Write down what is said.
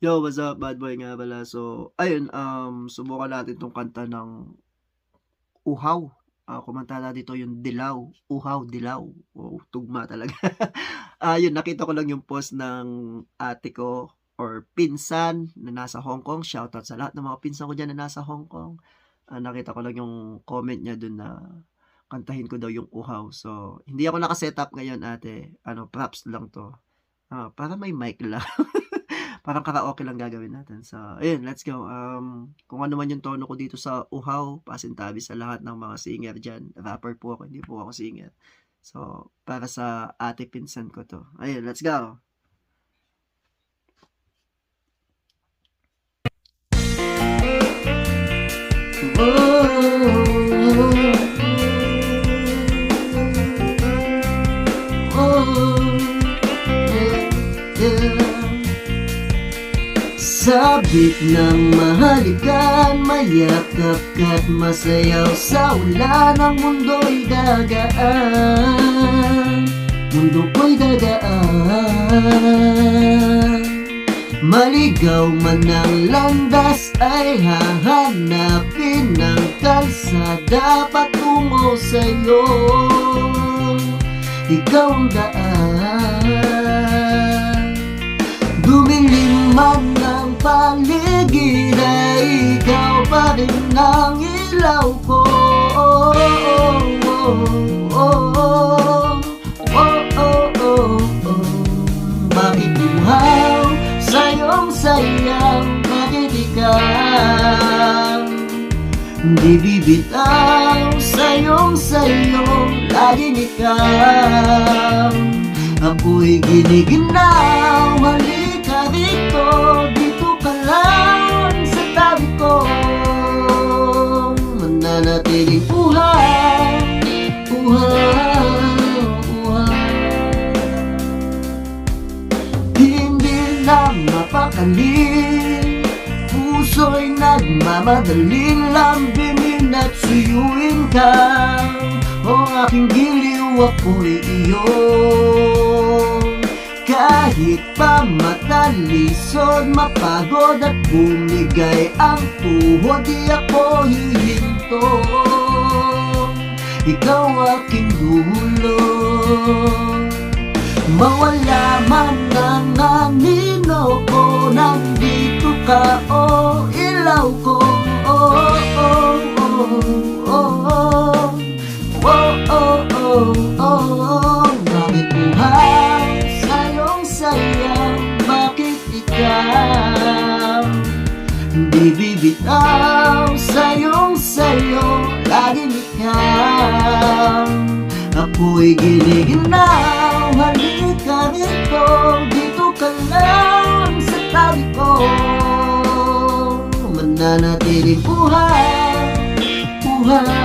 Yo, what's up, bad boy nga pala. So, ayun, subukan natin 'tong kanta ng Uhaw. Kumanta na dito yung Dilaw, Uhaw, Dilaw. Wow, tugma talaga. Yun nakita ko lang yung post ng ate ko or pinsan na nasa Hong Kong. Shoutout sa lahat ng mga pinsan ko diyan na nasa Hong Kong. Nakita ko lang yung comment niya dun na kantahin ko daw yung Uhaw. So, hindi ako naka-setup ngayon ate, props lang 'to. Para may mic lang. Parang karaoke lang gagawin natin. So, ayun, let's go. Kung ano man yung tono ko dito sa Uhaw, pasintabi sa lahat ng mga singer dyan. Rapper po ako, hindi po ako singer. So, para sa ate pinsan ko to. Ayun, let's go. Sabik ng mahalikan, mayakap ka't masayaw sa ulan. Ang mundo'y gagaan, mundo ko'y gagaan. Maligaw man ang landas ay hahanapin ng kalsada patungo sa'yo. Ikaw ang daan, dumilim man ng paligid ay ikaw pa rin ang ilaw ko. Bakit buhaw sa'yong sayang, bakit ikaw di bibitaw sa'yong laging ikaw. Ako'y giniginaw, halika rito, dito ka lang sa tabi ko. Mananatiling buhay, buhay, buhay. Hindi na mapakali, puso'y nagmamadaling lambingin at suyuin ka. O aking giliw, ako'y iyo. Kahit pa matalisod, mapagod at bumigay ang tuhod, di ako hihinto. Ikaw aking dulo, mawala man ang anino ko, nandito ka, oh ilaw ko. Bakit buhay sa'yong sayang, bakit ikaw di bibitaw sa'yong laging ikaw. Ako'y giniginaw, halika rito, dito ka lang sa tabi ko. Mananatiling buhay, buhay.